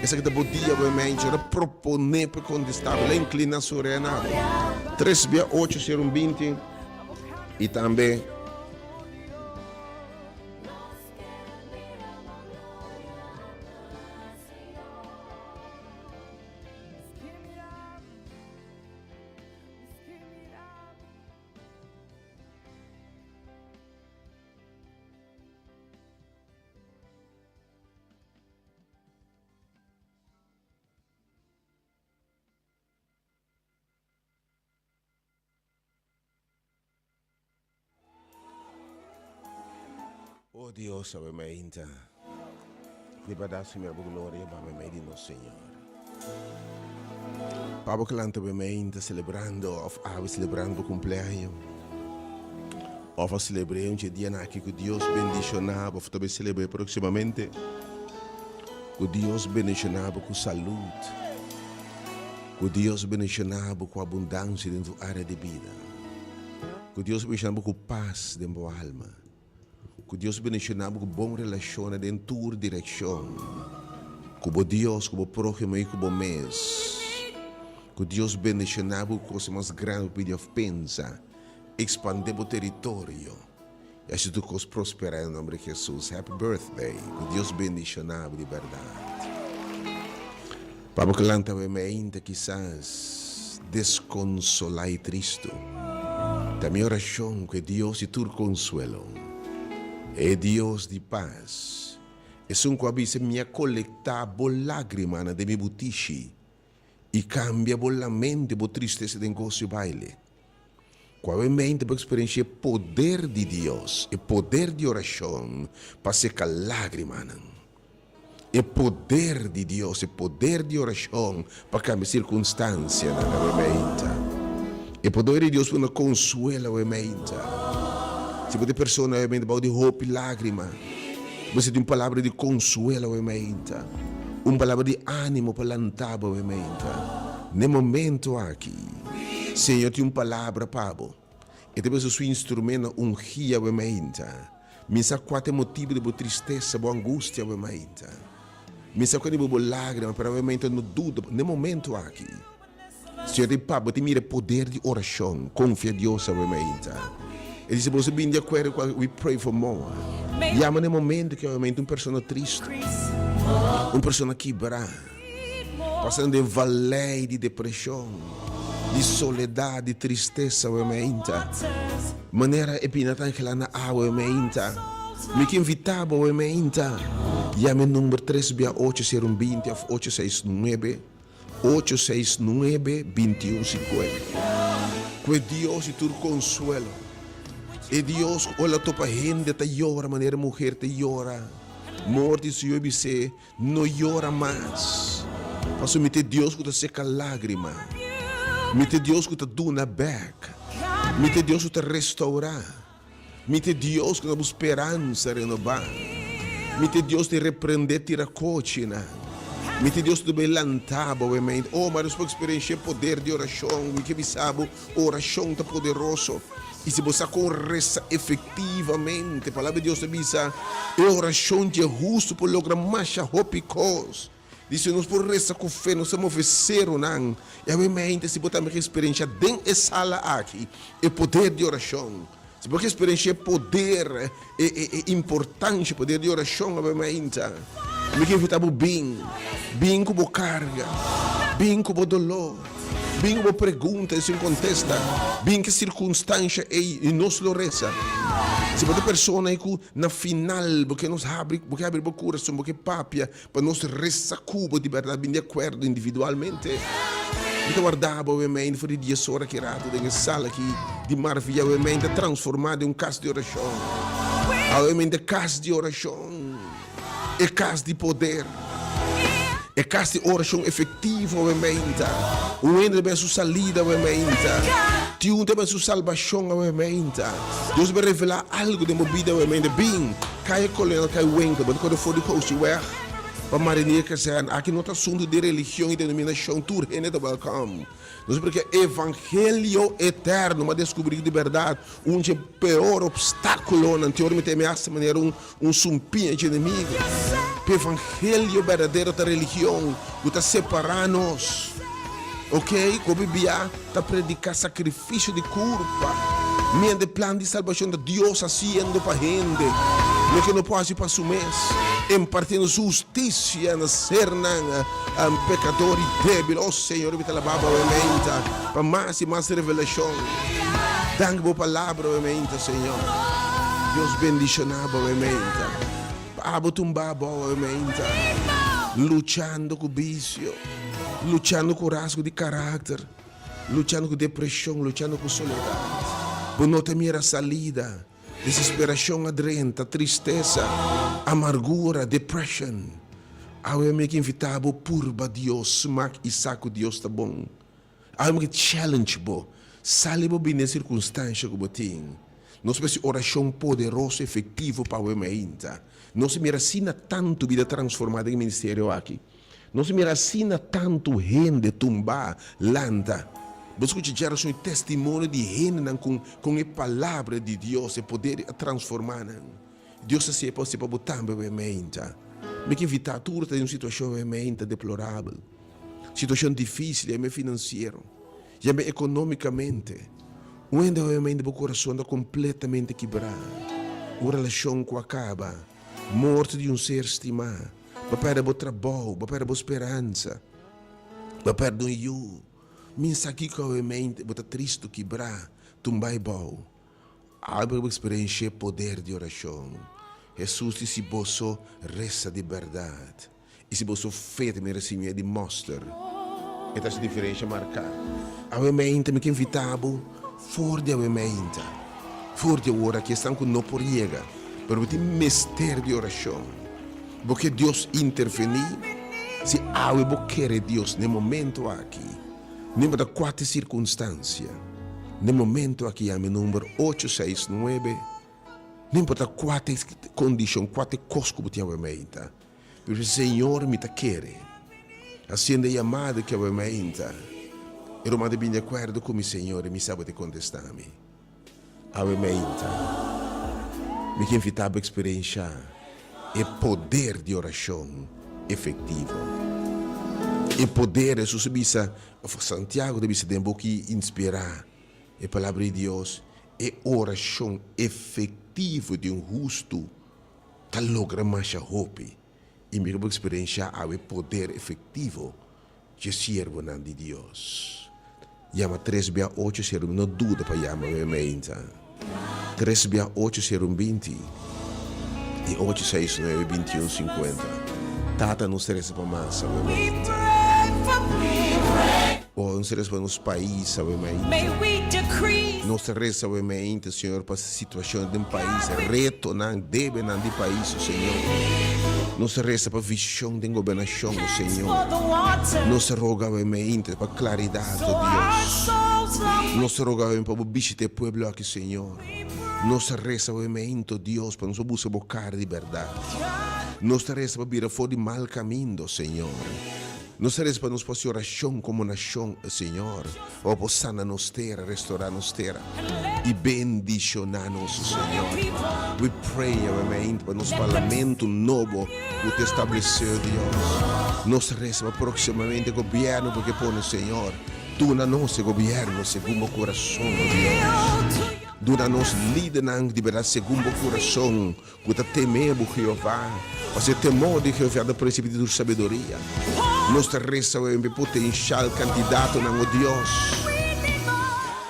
Essa que podia realmente proponer para contestar a inclinação renal. 368 e também oh Deus, obviamente, liberdade minha glória, para me no Senhor. Pablo Clante, obviamente, celebrando, celebrando o cumpleaños. Of celebrando um dia aqui que Deus bendicionava, of também celebrar proximamente, que Deus bendicionava com saúde, que Deus bendicionava com abundância dentro da área de vida, que Deus bendicionava com paz dentro da alma. Que Deus bendicionava com boa relação dentro da tua direção. Que Deus, que o próximo e que o mês. Que Deus bendicionava com coisas mais grandes que Deus pensa. Expandir o território. E assim tu coisas prosperar em nome de Jesus. Happy birthday. Que Deus bendicionava de verdade. Para que lanta ainda quizás desconsolar e triste. Também oração que Deus te tur consuelo. É Deus de paz. É um que minha colectar boa lágrima de minha butiche e cambia boa mente boa tristeza de negócio baile. Qual é a mente para experienciar o poder de Deus, o poder de oração para secar lágrima. O poder de Deus, o poder de oração para cambiar circunstância na mente. O poder de Deus para consuela a mente. Se você pessoa é bem de roupa e lágrima, você tem uma palavra de consuelo a mente, uma palavra de ânimo para lançar a mente. No momento aqui, Senhor tem uma palavra para você. E depois o seu instrumento ungir a mente. Me sabe qual é o motivo de tristeza, de angústia a mente. Me sabe qual é a lágrima para a mente não dúvida. No momento aqui, Senhor tem para você mira o poder de oração, confia em Deus a mente. E diz, você bem de acordo com we pray for more. E há um momento que realmente uma pessoa triste, uma pessoa quebrada, passando de vale de depressão, de soledade, de tristeza, realmente. Maneira epinata que lá na água, realmente. Me que invitava, realmente. E há meu número 368 869 869 2150. Que Deus te consuelo. E Deus, olha toda a gente te llora, maneira mulher te llora. Morte se eu disse, não llora mais. Mas me te Deus que te seca lágrima. Me te Deus que te duna back. Me te Deus que te restaurar. Me te Deus que te dá esperança renovar. Me te Deus te repreender, tira cochina. Me te Deus te bem lantava, oh, mas eu experienciar o poder de oração. Me que me sabe, oração tá poderoso. E se você reza efetivamente, a palavra de Deus te diz, a oração de justo por lograr mais hopicos. Diz, nós por rezar com fé, nós somos venceros, não. E a mente, se você também experiência dentro da sala aqui, o poder de oração. Se você experiência poder, importante, poder de oração, a mente. Me que invitava bem com a carga, bem com o dolor. Bem uma pergunta e se contesta. Bem que circunstância e nós lo reza. Se você pessoa que na final, porque nos abre o coração, porque papia, para nós rezar cubo de verdade, bem de acordo individualmente. Então guardava obviamente, foi de 10 horas que era dentro sala aqui, de maravilha, obviamente, transformado em um caso de oração. Obviamente, caso de oração. É caso de poder. É caso de oração efetiva, obviamente. O ende bem sua salida, obviamente. Tiun também sua salvação, obviamente. Deus vai revelar algo de uma vida, obviamente. Bem, cai colena, cai wenca, mas quando for de coach, Para marinheiro que seja, aqui não está assunto de religião e denominação, tudo é welcome. Não sei porque evangelho eterno, mas descobrir de verdade, um de pior obstáculo, na teoria me ameaça de maneira um sumpinho de inimigo. O evangelho verdadeiro da religião, que está separando-nos. Ok? Como a Bíblia está predicando sacrifício de culpa. Mente plano de salvação de Deus haciendo para a gente. Lo que não pode para o mês. Impartindo justiça na serna pecador e débil. Oh Senhor, me alababa obviamente. Para mais e mais revelação. Danke por palavra obviamente, Senhor. Deus bendicionava obviamente. Abo tumbaba obviamente. Luchando com vício. Luchando com rasgo de caráter. Luchando com depressão. Luchando com soledade. Por não ter a salida. Desesperação adrenta, tristeza, amargura, depression. Eu me invitava purba Deus, smack e saco Deus tá bom. Eu me challenge bo, sale bo bem circunstância que botim. Nós vemos oração poderosa, efetiva para o ainda. Nós mira sina tanto vida transformada em ministério aqui. Nós mira sina tanto gente tumba, landa. Você escuta um testemunho de gente com a palavra de Deus e poder transformar. Deus se pode botar realmente. Me que evitar tudo tem uma situação realmente deplorável. Situação difícil, é financeiro, já é economicamente. Onde realmente o coração está completamente quebrado. Uma relação que acaba. Morte de um ser estimado. Para perder o trabalho, para perder a esperança. Para perder o eu. Minha aqui que eu mente, bota triste quebrar, tumbai bom. Algo experiência poder de oração. Jesus disse bosso resta de verdade. E se bosso feito me recebia de mostra. E essa diferença marcar. A mente me que invitava fora de mente. Fora de hora que estão com não por llegar, pero tem mistério de oração. Porque Deus intervenir, se eu querer Deus no momento aqui. Não importa qual circunstância, no momento aqui a meu número 869, não importa qual condição, qual coisa que você tem, o Senhor me quer. Assim é chamada que eu me eu não bem de acordo com o Senhor e me sabe de contestar-me. Eu me que invitava a experienciar o poder de oração efetivo. E poder, Jesus bisa, Santiago deve se que inspirar a palavra de Deus, e oração efetiva de justo, que logra mais a hope. E me vou experienciar o poder efetivo de servo de Deus. Chama 368, não dúvida para chamar a mente. 368, 20 e 869, 2150. Tata não será para mais, ou não será para nos países, não será para Senhor, para a situação de um país, reto, não deve não de país, Senhor. Não se resta para a visão de governação, Senhor. Não se roga para a claridade, Deus. Não se roga para o bicho do povo aqui, Senhor. Não se resta para Deus, para nos buscar bocar de verdade. Não se resta para vir fora de mal caminho, Senhor. Não se resta para nos fazer oração como nação, Senhor. Ou para sanar nos terra, restaurar nos terra. E bendicionar-nos, Senhor. We pray, realmente, para nos parlamento novo que te estabeleceu, Deus. Não se resta para proximamente governo, porque põe, Senhor. Tu na nosso governo, segundo o coração, Deus. Dura-nos líder de verdade segundo o coração, que tememos Jeová, para temor de Jeová da princípio de sabedoria. Nos resta o potencial candidato na Deus.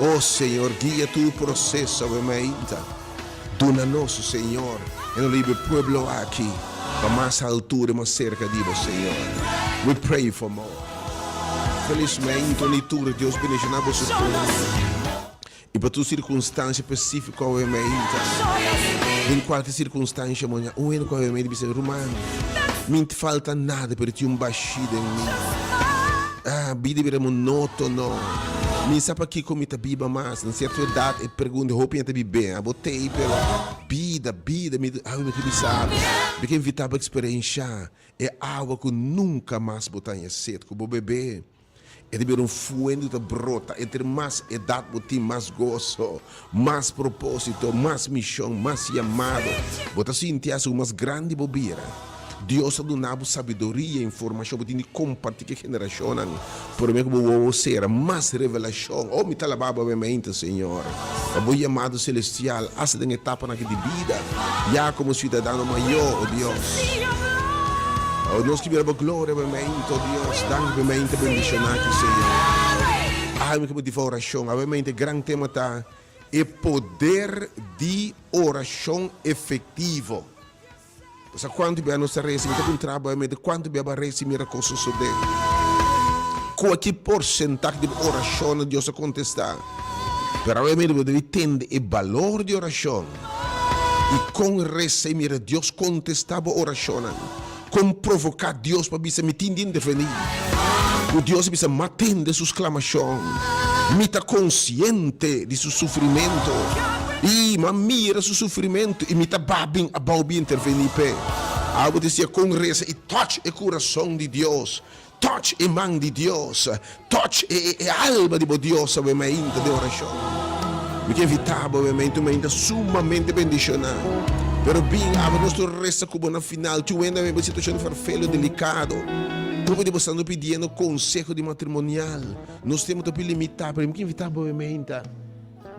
Oh Senhor, guia tu processo, obviamente. Dura-nos, Senhor, e no livre pueblo aqui, para mais altura, mais cerca de você, Senhor. We pray for more. Felizmente, a leitura de Deus bendicionar o seu povo. E para tua circunstância específica, obviamente, em qualquer circunstância, o único obviamente deve ser humano. Não te falta nada para ter um baixida em mim. A vida é monótono. Mi sabe aqui como está biba mais, na certa idade, eu pergunto, roupa está bem, eu botei, pero vida, me que sabe, porque invitava a experienciar, é água que nunca mais botar em sede, como bebê. É de ver fundo da brota, entre mais idade, botar mais gozo, mais propósito, mais missão, mais chamado. Botar sentir as mais grande bobeira. Deus ha donado sabedoria e informação para compartilhar com a geração. Por mim, como ser mais revelação. Oh, me talababa obviamente, Senhor. O bom chamado celestial, hasta em etapa na vida, já como cidadão maior, oh Deus. Oh, nós que viramos glória, obviamente, oh Deus. Danke, obviamente, bendicionar aqui, Senhor. Ah, me como de oração, obviamente, grande tema está o poder de oração efetivo. Sa quanto bem nós recebemos um trabalho, de quanto bem recebemos coisas sobre qual que porcentagem de oração Deus a contestar. Pero obviamente deve entender o valor de oração. E com receber Deus contestar a oração, com provocar Deus para bisa me intervenir. O Deus bisa matando suas clamações, me está consciente de seu sofrimento. E mira seu sofrimento e me está babing a balbi intervenir pé. Algo dizia com reza e touch o coração de Deus, touch a mão de Deus, touch a alma de Deus, obviamente, de oração. Porque evitava, obviamente, uma ainda sumamente bendicionada. Pero bem, a nossa reza como na final, tu ainda uma situação farfelho delicado. Como de você pedindo conselho de matrimonial, nós temos que limitar, porque evitava, obviamente.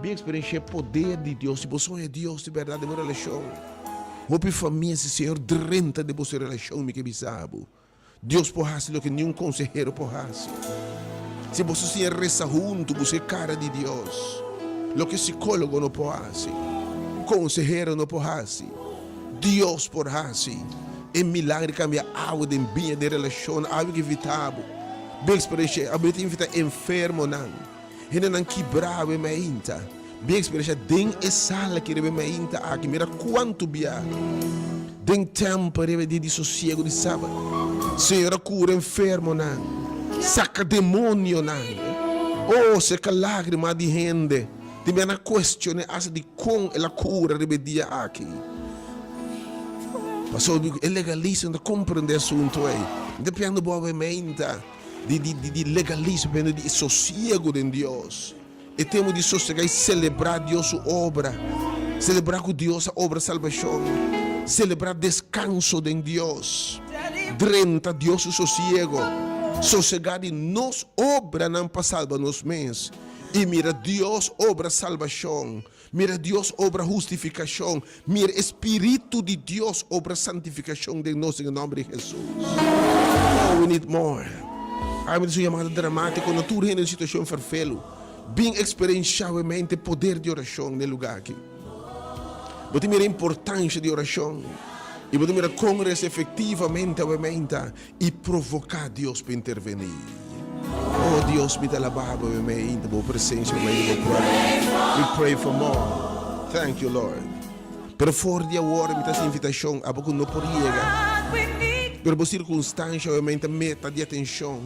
Bem experiência o poder de Deus, se você é Deus de verdade, de uma relação. Hope família, se Senhor drenta de você relação, me que bisabo. Deus pode fazer o que nenhum conselheiro pode fazer. Se você se reza junto, você é cara de Deus. O que psicólogo não pode fazer, conselheiro não pode fazer, Deus pode fazer. É milagre cambia água de bem de relação, algo evitável. Bem experiência, a gente invita enfermo não. Ele não quebrava me ainda. Bem experiência den e sala que rebe me ainda aqui. Mira quanto bia. Den tempo rebe de sossego de sábado. Senhora cura enfermo não. Saca demônio não. Oh, seca lágrima de gente. De minha questão asa de com ela cura rebe dia aqui. Passou é legaliza não compreender assunto aí. Depende boa me ainda. De legalismo, de sossego de Deus. E temos de sossegar e celebrar Deus sua obra. Celebrar com Deus a obra de salvação. Celebrar descanso de Deus. Drenta Deus o sossego. Sossegar de nós obra não para salvar nos mens. E mira Deus obra salvação. Mira Deus obra justificação. Mira Espírito de Deus obra santificação de nós em nome de Jesus. Oh, we need more. Há uma chamada dramática, quando tu rende em situação farfelo, bem experiencialmente poder de oração no lugar aqui. Você mira a importância de oração e você mira como efetivamente, obviamente, e provocar Deus para intervenir. Oh Deus, me dá a barba, obviamente, boa presença, obviamente, we pray for more. Thank you, Lord. Pero fora de agora, me dá essa invitação, a pouco não podia. Pero por circunstância, obviamente, meta de atenção.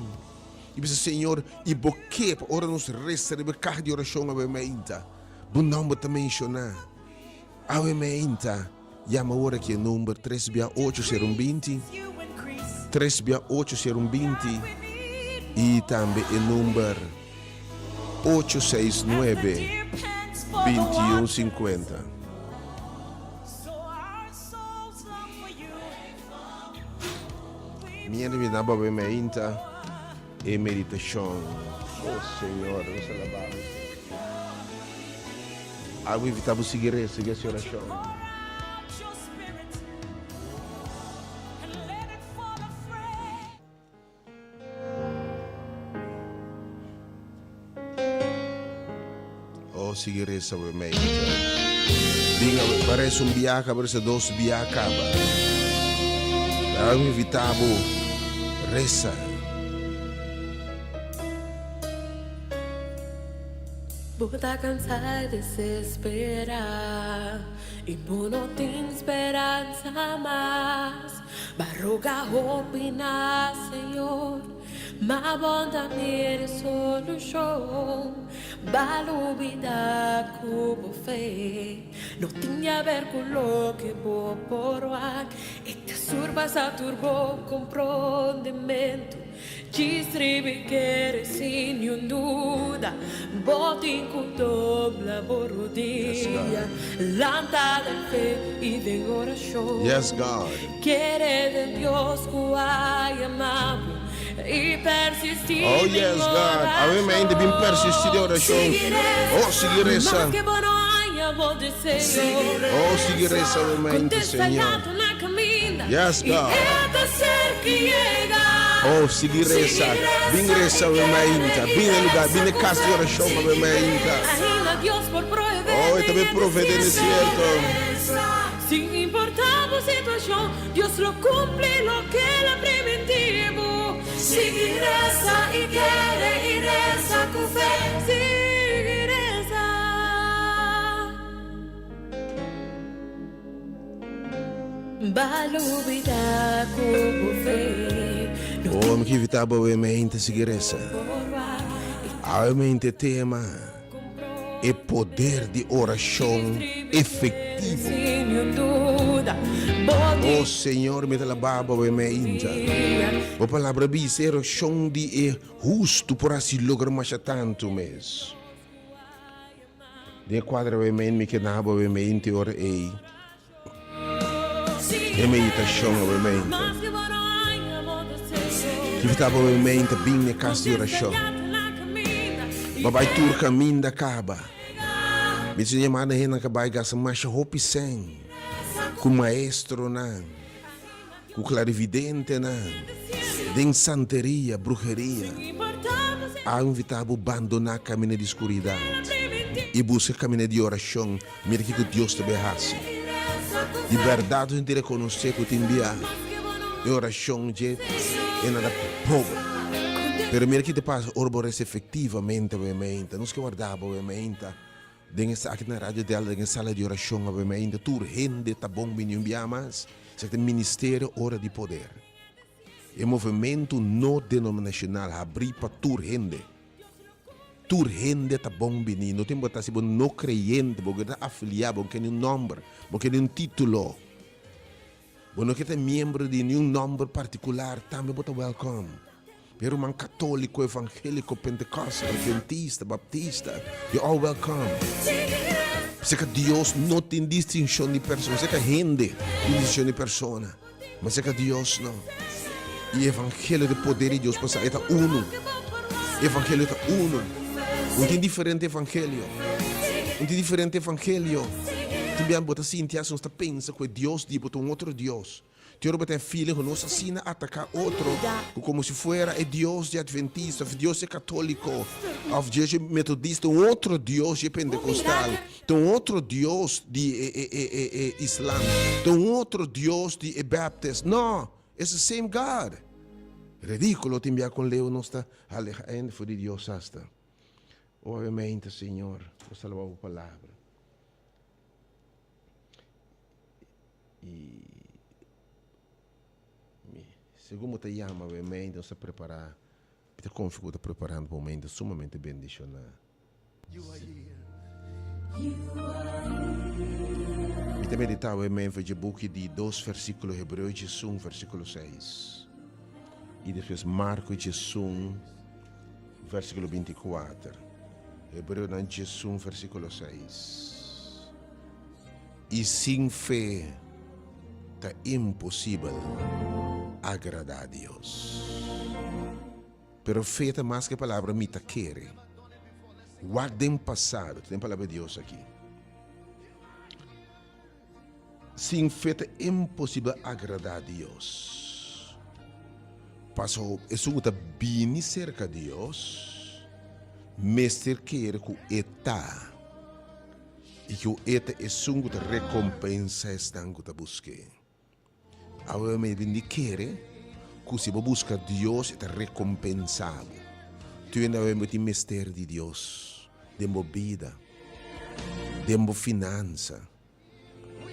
E diz, Senhor, e boque, para ora nos receber carga de oração, obviamente. Bom nome também mencionar. Obviamente, chama ora que é número 368-020, 368-020 e também é número 869-2150. Minha vida obviamente é meditação. Oh Senhor, nos alabamos. Algo evitável seguir essa oração. Oh, seguir essa obviamente. Parece biaca, parece dois biaca. Algo evitável. Reza. Bota cansar de se esperar e não tem esperança mais. Barroga opinar, Senhor, ma bonda mere solution. Balubida cubo fe, no tinha ver quello che può porwak, e te surba sa turbo comprendimento. Ci stribi che sin un duda, boti con dobla borodia, lanta del fe y de oración. Yes, God. Quiere de Dios cuay amable y persistir. Oh, yes, God. Avem de bem persistir de oração. Oh, seguiresa. Oh, seguiresa, avem, Senhor. Yes, God. Oh, seguiresa. Vingresa, avem, bem lugar, bem casa de oração, avem. Oh, e também proveder nesse certo. Sin importar la situación, Dios lo cumple lo que le preventivo. Sigue reza y quiere y reza con fe. Sigue reza. Balubida con fe. Oh, me evitava a mente seguir essa. A mente tema é poder de oração efetivo. Oh, Senhor, me dá baba a mente. A palavra diz que oração de é justo por assim lograr mais tanto mês. De quadra a mente me que naba a mente ora é. É meditação a mente. Que estava a mente bem na casa de oração. Babai tur caminho da caba. Me tinha chamado a gente que vai gastar mais roupa sem. Com maestro não. Com clarividente não. De santeria, bruxeria. A invitado a abandonar caminho de escuridão. E buscar caminho de oração. Mira que Deus te berrasse. De verdade a gente reconhecer que te enviar. E oração de é nada pobre. Pero mira que te passa, orbores efetivamente, obviamente. Não se guardava, obviamente. Dengue aqui na rádio dela, dengue sala de oração, obviamente. Tu rende, tá bom, me enviar mais. Isso é ministério, hora de poder. E movimento não denominacional, abrir para tu rende. Tu rende, tá bom, me não tem botar se bom não creyente, porque tá afiliado, porque tem um nome, porque tem um título. Porque não que tem membro de nenhum nome particular, também bota welcome. Pero man católico, evangélico, pentecostal, adventista, baptista, you're all welcome. Sei que Deus não tem distinção de pessoa, sei que gente tem distinção de pessoa, mas sei que Deus não. E o evangelho de poder de Deus passa, é uno. O evangelho é uno. Não tem diferente evangelho. Não tem diferente evangelho. Também bota assim, te acha, pensa que Deus diz para um outro Deus. Teoro bota filho que não assassina, atacar outro, como se fosse Deus de adventista, Deus de católico, ou Deus de metodista, um outro Deus de pentecostal, tem um outro Deus de Islã, tem um outro Deus de Baptist. Não, é o same God. Ridículo te enviar com Leo, não está alejando de Deus hasta. Obviamente, Senhor, vou salvar a palavra. E segundo te chama, obviamente, se preparar, te confio que preparando um momento sumamente bendicionado. E te meditar, obviamente, o book de 2 versículos Hebreus de 1, versículo 6. E depois Marcos de 1, versículo 24. Hebreus de 1, versículo 6. E sem fé é impossível agradar a Deus. Pero fé é mais que a palavra mita querer. Guardem passado, tem a palavra de Deus aqui. Sem fé é impossível agradar a Deus. Passou, isso está bem cerca de Deus, mas ter querer que está. E que o eta é sungo de recompensa estango da busque. Agora me vem de querer que se busca Deus é recompensado. Tu ainda vai meter mistério de Deus, dembo vida, dembo finança.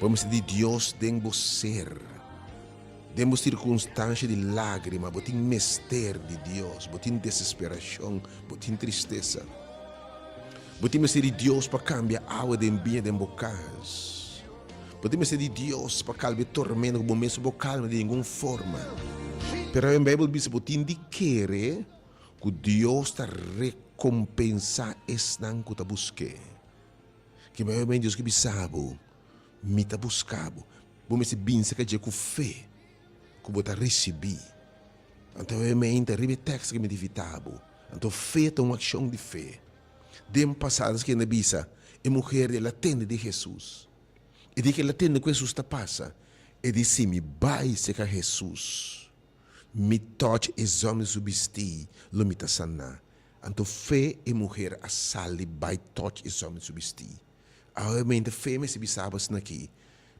Vamos de Deus dembo ser. Demos circunstância de lágrima, botim mister de Deus, botim desesperação, botim tristeza. Botim ser de Deus para cambiar a água de ambiente em bocas. Botim ser de Deus para calmar tormento, como mesmo calma de nenhuma forma. Pero a Bíblia diz, botim de querer que Deus está recompensar esse não que está buscando. Que meu irmão Deus que sabe, me está buscando. Vamos se bem se que com fé. Que você receber. Então, eu me enterrei texto que me divitava. Então, fé é uma ação de fé. Dem passadas que na bisa, a mulher ela atende de Jesus. E de que ela atende que Jesus está passa. E disse me vai se que Jesus. Me toque os homens subestir, lo me sana. Então, fé e mulher a sali vai toque os homens subestir. Obviamente, fé me se bisava aqui.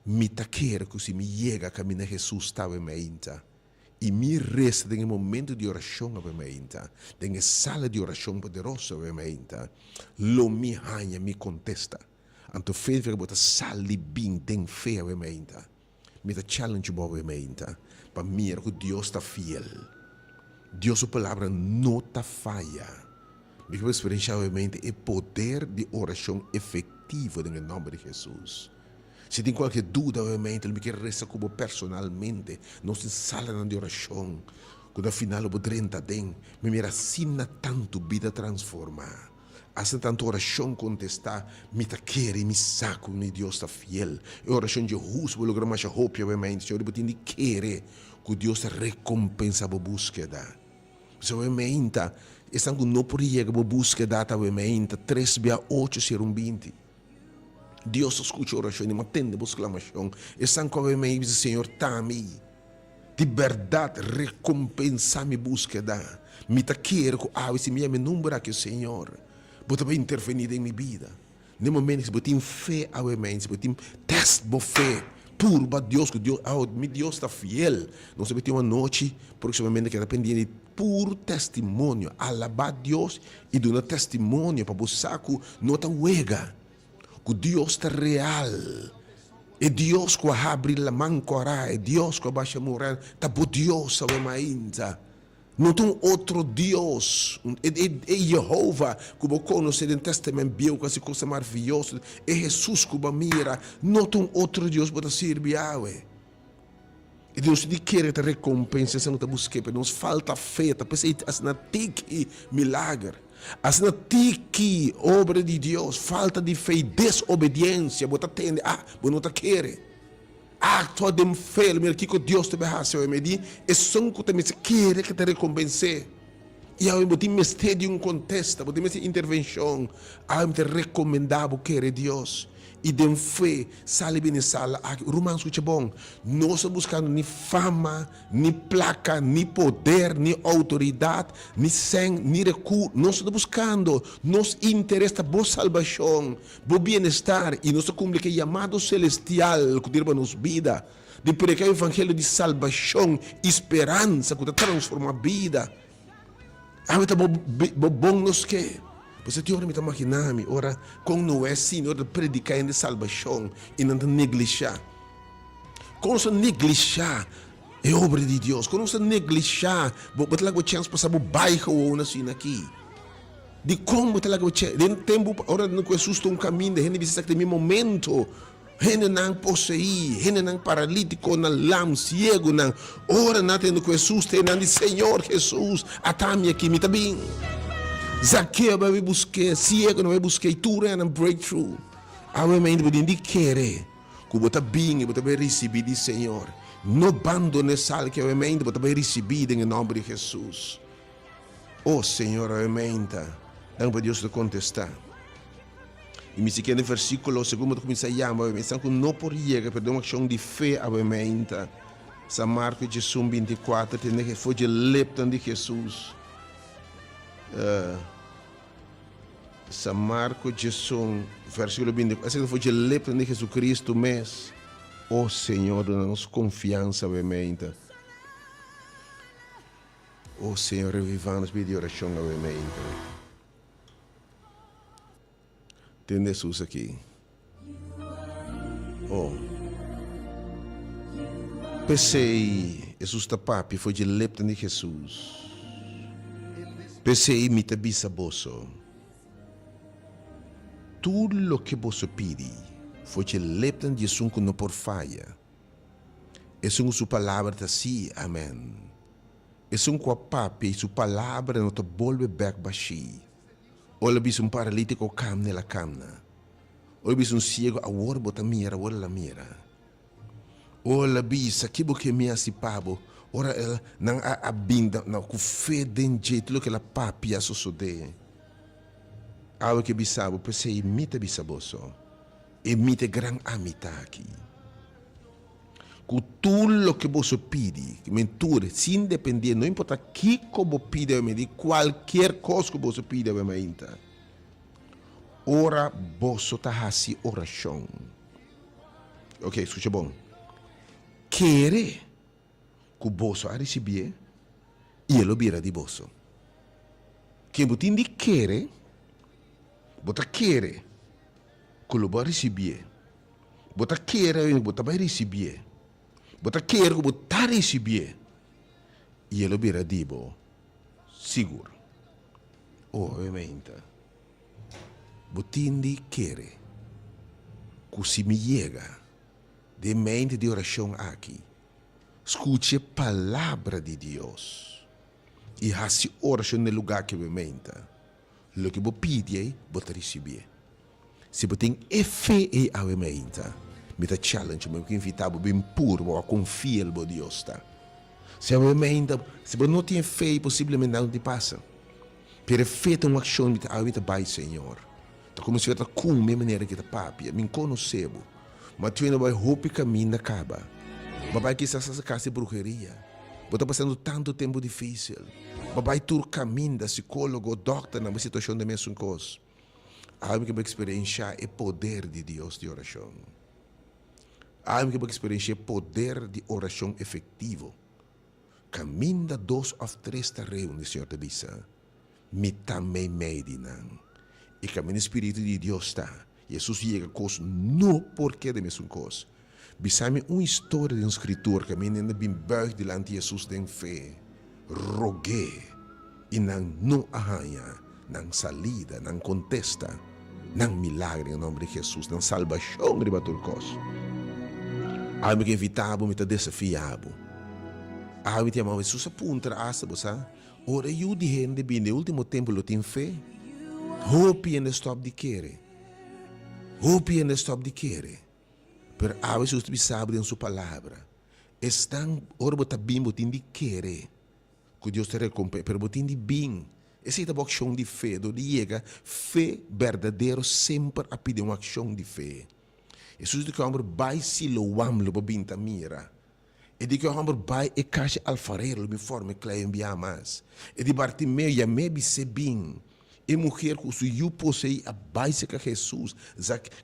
Me taqueira que se me chega a caminhar Jesus estava em e me resta em momento de oração em sala de oração poderosa lo me hanha me contesta anto fé que bota sali bem tem fé me ta challenge para mim que Deus está fiel Deus sua palavra não está falha me que experiência o poder de oração efetiva em nome de Jesus. Se tem qualquer dúvida, obviamente, ele me quer rezar como personalmente, não se sala de oração. Quando afinal eu vou 30 den, me mira assim tanto vida transformar. Assim tanto oração contestar, me tá querer, me saco, me Deus está fiel. E oração de Jesus, vou lograr mais a hope, obviamente, eu vou ter de querer que Deus recompensa a búsqueda. Se obviamente, esse ano não poderia a búsqueda, obviamente, 3/8 ser 20. Deus escuta a oração e atende a exclamação. E sangue como me diz, Senhor, tami. De verdade, recompensa minha búsqueda. Me ta quero que a esse minha número que o Senhor. Você vai intervenir em minha vida. No momento que você tem fé, você tem teste de fé. Turba Deus, que Deus, meu Deus está fiel. Não se vai ter uma noite, proximamente, que depende de puro testemunho. Alabar Deus e dar testemunho para buscar que não está huega. Que Deus está real. É Deus que abre a mão corá. É Deus que baixa morar. Está por Deus, sabe ainda. Não tem outro Deus. É Jeová que você conhece no Testamento Bíblico, que é coisa maravilhosa. É Jesus que você mira. Não tem outro Deus que você serve. E Deus te quer te recompensa, se não te busque, porque nos falta fé, te pensei, assim, tiki milagre. Assim, tiki obra de Deus, falta de fé, desobediência, você atende, você não te quer. Acto de fé, meu que Deus te berrasse, eu me di, e são que te me quer que te recompense. E eu me mestre de contexto, eu me intervenção, eu me recomendava querer Deus. E de fé, sale bem sala, Romanos escuta bom, não estamos buscando nem fama, nem placa, nem poder, nem autoridade, nem sangue, nem recurso, não estamos buscando, nos interessa boa salvação, bom bem-estar, e nós cumprimos que chamado celestial, que dirba nos vida, de pregar o evangelho de salvação, esperança, que transforma a vida. Está bom nos que? Você tem hora me imaginar, ora, como não é assim, ora, predicar de salvação e não negligenciar. Como se negligenciar é obra de Deus, como se negligenciar, você tem chance para saber o bairro ou assim aqui. De como você tem chance, de tempo, ora, não é susto caminho, de gente visita que tem momento, gente não possuir, gente não paralítico, não lam, ciego, não, ora, não tem que susto, não diz, Senhor Jesus, atame aqui, me está bem. Zaqueu vai buscar, ciego não vai buscar, tudo é um breakthrough. Obviamente, você quer que você bem, você vai receber do Senhor. Não abandone sal que obviamente você vai receber em nome de Jesus. Oh Senhor, obviamente, dá para Deus te contestar. E me seguinte versículo, segundo começa a chamar, obviamente, que não poderia perder uma ação de fé, obviamente. São Marcos 24, tem que foi de lepton de Jesus. São Marcos 18, versículo 24. Esse foi de lepton de Jesus Cristo, mas, oh Senhor, dá-nos confiança, obviamente. Oh Senhor, revivamos de oração, obviamente. Tem Jesus aqui. Oh. Pensei, Jesus tá papi, foi de lepta de Jesus. Pensei, me te bisa boso. Tudo lo que você pede, foi de lepta de Jesus que não por falha. É sua palavra tá assim, amém. É com papi, sua palavra não te volve back baixi. Olha bis paralítico camna la camna. Olha bis ciego a orbo ta mira, ora la mira. Olha bis aqui que me asipabo. Ora ela não a binda na ku fe den jeito que la papi a sucede. Awe que bisabo pensei imita bisaboso. Imita gran amita aqui. Com tudo o que você pede, mentura, sem depender, não importa que como pede, de qualquer coisa que você pede, ora você está fazendo oração. Ok, escuta bom. Querer que você a receber, e ele vira de você. Quem você tem de querer, você quer que ele vai receber. Você quer que você vai receber. Bota quer que botar receber e ele vira dibo seguro. Obviamente, botindi quer que se me chega de mente de oração aqui, escute a palavra de Deus e faça oração no lugar que me mente. Lo que você pede, bota receber. Se você tem fé e a mente, me ta challenge, me invitavo bem puro, a confiar em Deus. Se você não tem fé, possivelmente não te passa. Pero fé é uma ação que a vida vai, Senhor. Então, como se eu com a minha maneira que te papi, me conhecebo, mas tu ainda vai roupa caminho na caba. Babai que essa casa de bruxeria. Você passando tanto tempo difícil. Babai tu caminho da psicólogo, doctor, na situação de mesmo coisa. A minha experiência é o poder de Deus de oração. A minha experiência é poder de oração efetivo. Caminha 2 ou 3 reuniões, Senhor te bisa. Me também medinam. E caminho espírito de Deus está. Jesus chega coisa no porquê de mesmo coisa. Bisa-me uma história de um escritor que me ainda bem buig diante de Jesus tem fé. Roguei e não arranha, não salida, não contesta, não milagre em nome de Jesus, não salvação de baturcos. A me invitava, me desafiava. A me chamava, Jesus apunta a asa, você? Ora, eu de gente bem, no último tempo, eu tenho fé. Hope and stop de querer. Hope and stop de querer. Pero a veces usted sabe en su palabra. Están, ora, você bem, você tem de querer. Que Deus te recompensa, pero você tem de bem. Essa é a ação de fé. Do dia, fé verdadeira sempre a pedir uma ação de fé. Jesus diz que o homem vai se loam lo babinta mira. E diz que o homem vai e caixa alfarero me forma que ele envia mais. E de Bartimeu e a mebi se bem. E mulher que o eu possui a base que Jesus,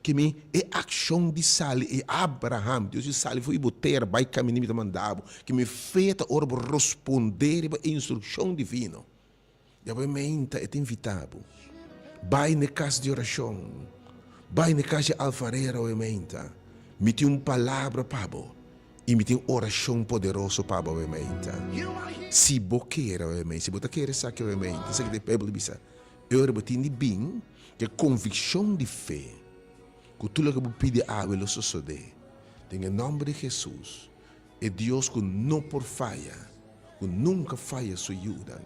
que me é ação de sal e Abraham, Deus de sal foi botar vai caminhar me mandava, que me feita ora responder a instrução divina. E obviamente é invitado. Vai na casa de oração. Vai na casa de alfarero, obviamente. Me tem uma palavra, Pabo. E me tem oração poderosa, Pabo, obviamente. Se você quer, obviamente. Se você quer, sabe, obviamente. Isso que a Bíblia diz. Eu repetindo bem que a convicção de fé, que tudo que você pede a Ele sucede. Em nome de Jesus. É Deus que não por falha, que nunca falha sua ajuda.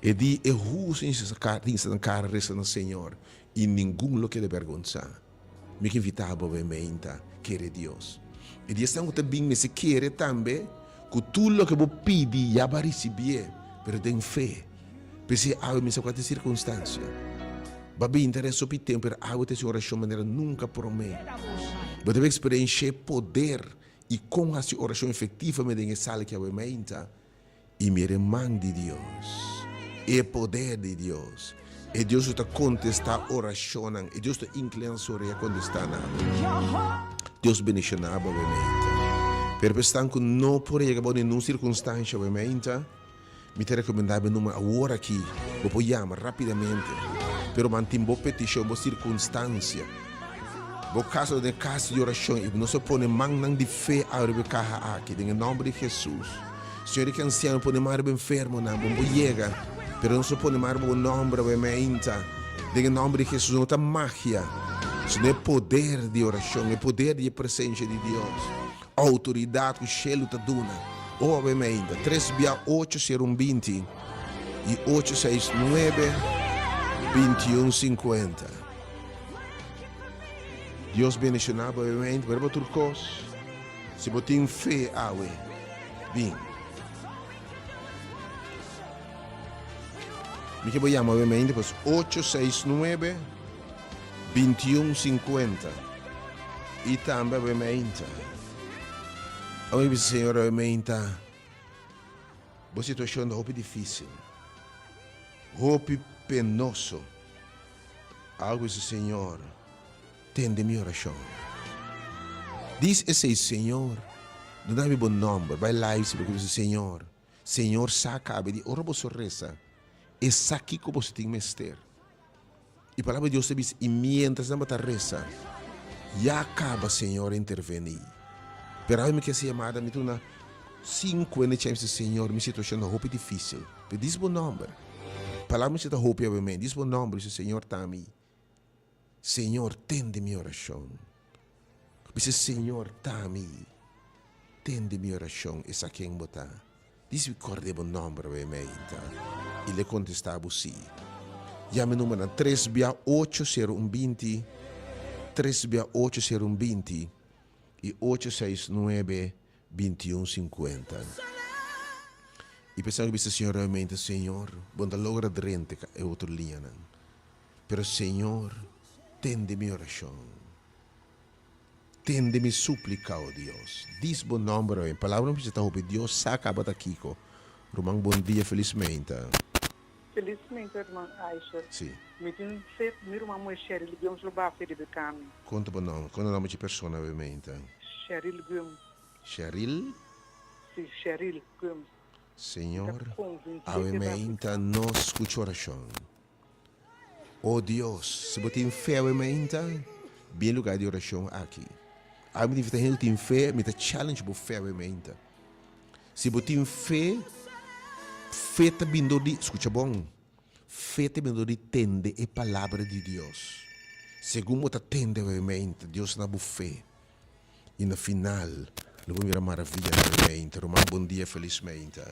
E de erros em essa cara resta no Senhor. E nenhum lo que de vergonha. Me invitava obviamente querer Deus. E Deus também me se quer também que tudo que você pede já vai receber, mas tem fé. Pese a essa qualquer circunstância. Babi interessa o tempo, mas a outra oração maneira nunca promete. Você deve experienciar poder e com essa oração efetiva me tem sala que obviamente e me remande de Deus. É poder de Deus. E Deus está contestar oração. E Deus está inclinando sobre a contestar nada. Deus bendicionava obviamente. Per questão que não por chegar em nenhuma circunstância obviamente. Me te recomendava numa hora aqui, vou chamar rapidamente, pero mantimbo petição, bo circunstância, Por causa de casa de oração, e nós põe mão de fé a rebecar aqui, em nome de Jesus. Senhor, que anciano põe mais enfermo, não chega, pero nós põe mais o nome da mente, em nome de Jesus, não tem magia, isso é poder de oração, é poder de presença de Deus, autoridade que o cielo te dona, obviamente, 368-020 e 869-2150. Deus bendicionar obviamente, para o turcos, se você tem fé, vem. Me que vou chamar obviamente, pues 869-2150 e também obviamente. Hoje, Senhor, obviamente, a situação é muito difícil, muito penoso. Algo esse Senhor. Tende minha oração. Diz esse Senhor, não dá-me bom nome, vai lá e porque diz Senhor, Senhor saca de ora você reza, e saqui que você tem mester. E a palavra de Deus diz, e mientras não está reza, já acaba Senhor intervenir. Pero eu me quero chamada, me torna 50 chances Senhor, minha situação é muito difícil. Pero diz bom nome. A palavra me está roupa, obviamente, diz bom nome, diz Senhor está a mim. Senhor, tende minha oração. Dice, Senhor, tami, tende minha oração. E sa quem botar. Diz me corde bom nome, obviamente. E le contestava sim. Já me número 368-020, 368-020 e 869-2150. E pensava que disse, Senhor, realmente, Senhor, bom logra drente é outra linha. Pero, Senhor, tende minha oração. Tende minha súplica, oh Deus. Diz bom nome, em palavra que está ouvindo, Deus saca a Kiko. Romão, bom dia, felizmente. Felizmente, irmã Aisha. Sim. Me tem feito, meu irmão é Cheryl Gomes, no bar de Became. Conta bom nome. Conta o nome de pessoa, obviamente. Cheryl Gomes. Cheryl? Sim, Cheryl Gomes. Senhor, obviamente, nós escuta oração. Oh Deus, se você tem fé, obviamente, bem lugar de oração aqui. A minha vida tem fé, me dá challenge por fé, obviamente. Se você tem fé, fé está vindo de, escuta bom, fé está vindo de tende a palavra de Deus. Segundo você tende, obviamente, Deus na fé. E no final, não vou mirar maravilha, obviamente. Romão, bom dia, felizmente.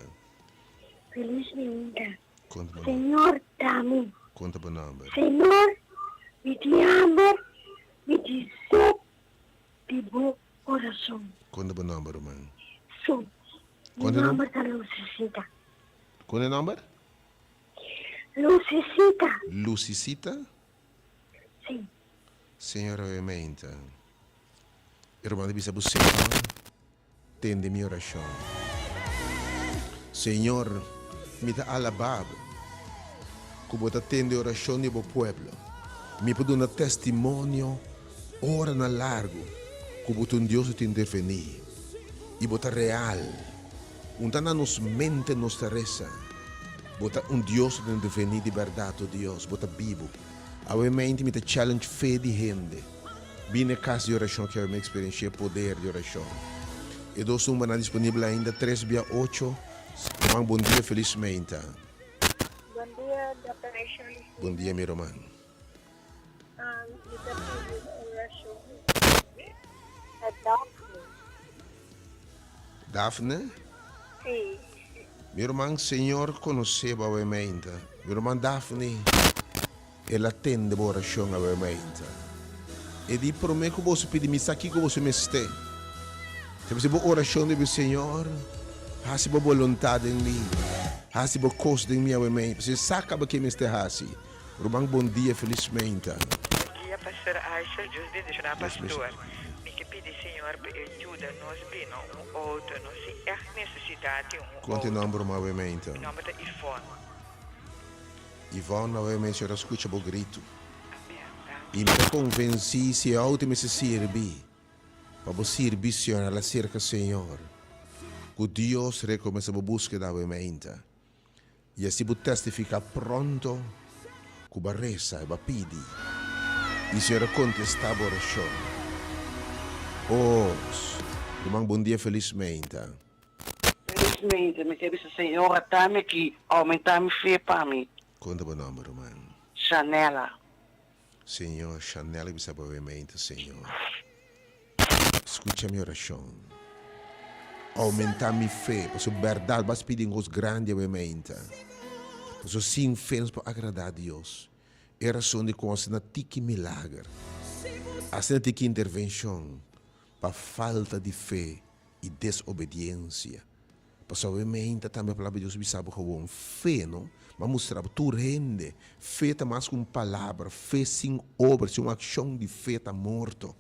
Felizmente. Conta Senhor, dá-me. Conta bom nome. Senhor, me te amo, me te sede de boa coração. Conta bom nome, Romão. Sou. Qual é o Meu nome? nome está Lucicita. Qual é o nome? Lucicita. Lucicita? Sim. Senhor, obviamente. Irmão, deve ser o Senhor. Tende minha oração. Senhor, me dá alabado. Como te atende a oração do povo. Me pode dar testemunho, hora na largo, como um Deus te intervenir. E bota real. Não nos mente nossa reza. Bota Deus te intervenir de verdade, Deus. Bota Bíblia. Obviamente, me te challenge fé de gente. Bem casa de oração que eu me experienciei poder de oração. E dois números disponíveis ainda 368. Bom dia, felizmente. Bom dia, Dr. Aisha. Bom dia, meu irmão. É Daphne. Daphne? Sim. Meu irmão, Senhor, conheceu obviamente. Meu irmão Daphne, ela atende a oração obviamente. E diz para mim que você pede me aqui que você me esteja. Se você boa oração do Senhor, faça boa vontade em mim. Faça boa coisa em mim obviamente. Você saca que me esteja assim. Irmão, bom dia, felizmente. Bom dia, pastora Aisha. Deus bendiga, pastor. Me que pede, Senhor, ajuda-nos bem um outro, não se é necessidade Quanto nome, obviamente? O nome da Ivone. Ivone, obviamente, ela escuta o grito. E me convenci se a última se serve. Para você servir, Senhor, ela cerca, Senhor. Que Deus recomeça a busca, obviamente. E assim você testifica pronto. Que a reza, a pedi. E a senhora contestava a oração. Oh, bom dia, felizmente. Felizmente, me quer dizer, senhora, tá-me aqui, aumentar-me fé para mim. Conta o nome, Romano. Chanela. Senhor, Chanela, que sabe obviamente, Senhor. Escuta a minha oração. Aumentar minha fé, porque a verdade vai pedir coisas grandes, obviamente. Porque sim, fé para agradar a Deus. É a razão de coisa na tique milagre. Assim na tique intervenção. Para falta de fé e desobediência. Porque obviamente também a palavra de Deus sabe que fé, não? Mas mostrar, tu rende. Fé está mais com palavra. Fé sem obra. Se uma ação de fé está morto.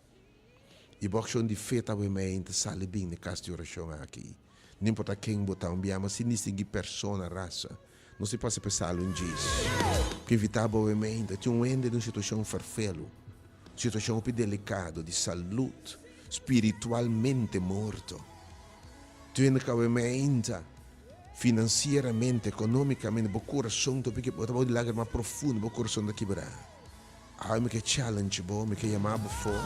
E a ação de fé está obviamente sale bem na casa de oração aqui. Não importa quem botar mas se distingue pessoa, raça. Não se pode pensar em diz. Que evitava obviamente, tinha um ende de uma situação farfelo. Situação muito delicada de saúde. Espiritualmente morto. Tinha que obviamente financeiramente, economicamente, o coração porque eu de lágrima profunda, o coração da quebrar. Aí me que challenge bom, me que chamava fora,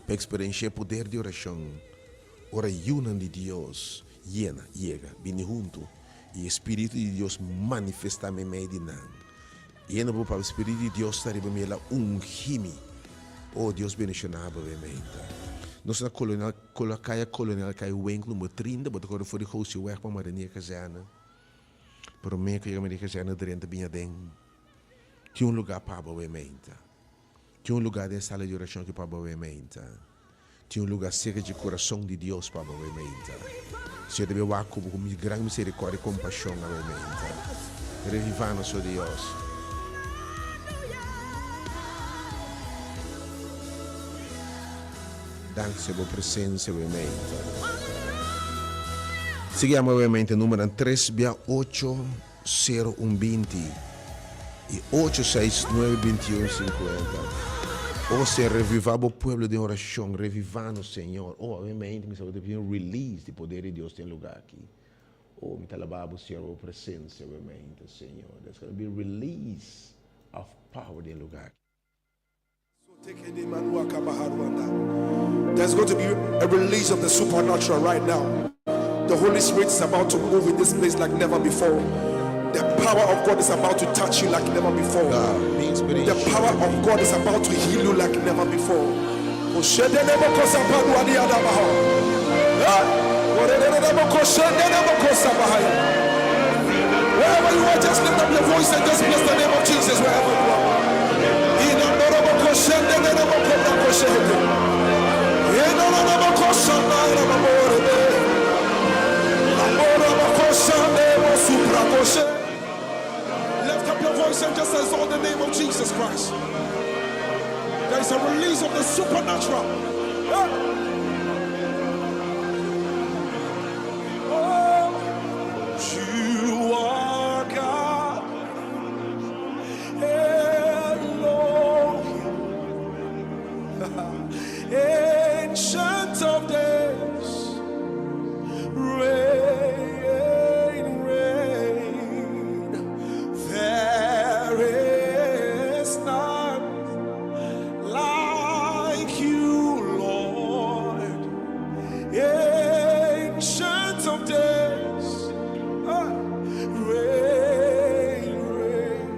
para experienciar o poder de oração, oração de Deus, chega, vem junto, e o Espírito de Deus manifesta me meio de nada. E não vou para o Espírito de Deus estar em mim lá ungime, oh Deus bendicionava obviamente. Nós na colonial, cai o enclo, número 30, mas agora foi de host o para a Marinha Casana. Para mim, que a Marinha Casana dentro da dentro. Tinha um lugar para obviamente. Tinha um lugar de sala de oração que para obviamente. Tinha um lugar cerca de coração de Deus para obviamente. Se deve o com grande misericórdia e compaixão obviamente. Revivamos o Deus. Danke pela presença, obviamente. Seguimos, obviamente, número 3680120 e 8692150. Ou seja, revivar o povo de oração, revivando o Senhor. Obviamente, me sabe um release de poder de Deus tem lugar aqui. Me talababa o Senhor, a presença, obviamente, Senhor. There's going to be a release of power tem lugar aqui. There's going to be a release of the supernatural right now. The Holy Spirit is about to move in this place like never before. The power of God is about to touch you like never before. The power of God is about to heal you like never before. Wherever you are, just lift up your voice and just bless the name of Jesus wherever you are. Lift up your voice and just exalt the name of Jesus Christ. There is a release of the supernatural. You are God. Ancient of days, reign, reign. There is none like you, Lord. Ancient of days, reign, reign.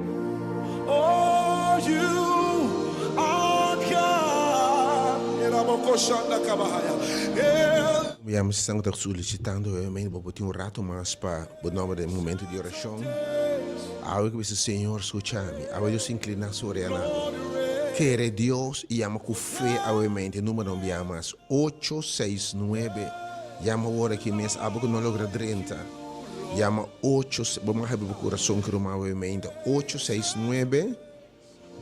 Oh, you are God. Estamos solicitando realmente para ter rato mais para o nome do momento de oração. Algo que esse Senhor escuta-me. Algo Deus inclinar sobre ela. Quer Deus e ama com fé realmente. Número de amas 869. Yama hora que mês algo que não logra 30. Yama 8. Vamos abrir o coração que não realmente 869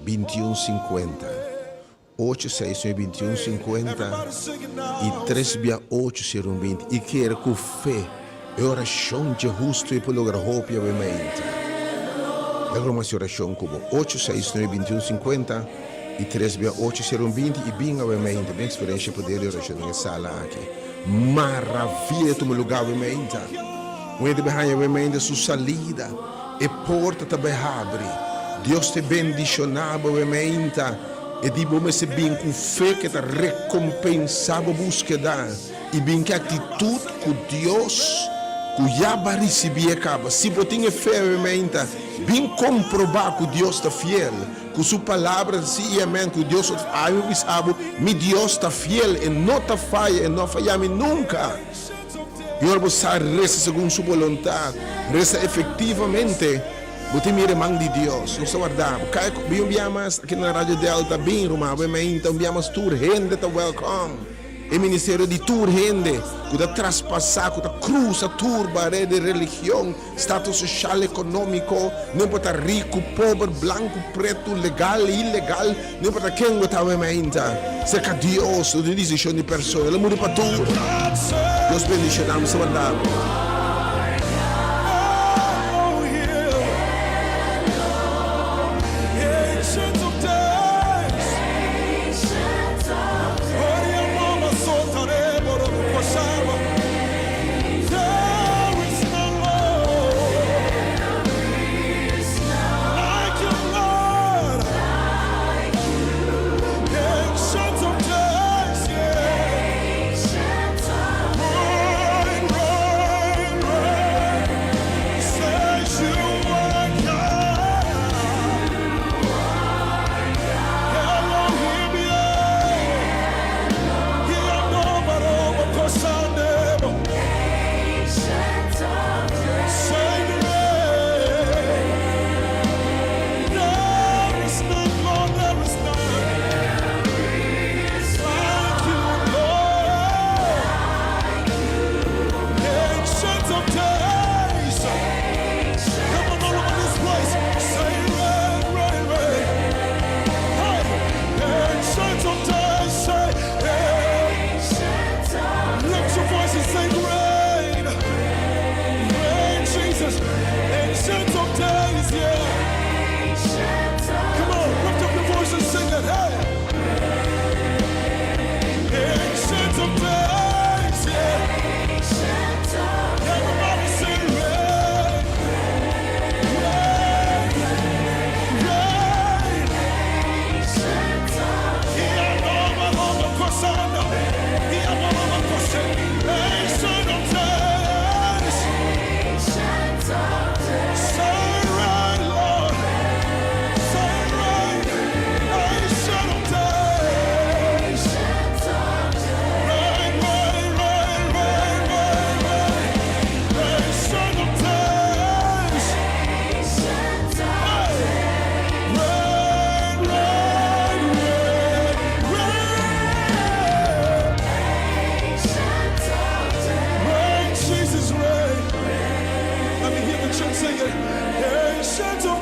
2150. 869-2150 e 368-020 e quer com fé e oração de justo e por lugar roupa obviamente. A oração como 869-2150 e 368-020 e bem obviamente, bem experiência poder de oração na sala aqui. Maravilha do meu lugar obviamente. Onde behind obviamente sua salida e porta também abre. Deus te bendicionava obviamente. E di bom se bem com fé que te recompensava búsqueda. E bem que atitude com Deus, que já vai receber acaba. Se você tem fé, bem comprovar que Deus está fiel. Com sua palavra, se amém, que Deus está fiel. Mi Deus está fiel e não está falha, e não falha nunca. E agora você reza segundo sua vontade, reza efetivamente. Você mira mão de Deus, não está guardado. Bem enviamos aqui na Rádio Delta, bem, Roma, então enviamos tour, gente, tá welcome. E ministério de tour, gente, que está traspassar, que está cruza, turba, de religião, status social, econômico, não importa rico, pobre, branco, preto, legal, ilegal, não importa quem está vendo. Cerca de Deus, de decisão de pessoas, ele muda para tudo. Deus bendiga, não está guardado. Sing it. Ancient of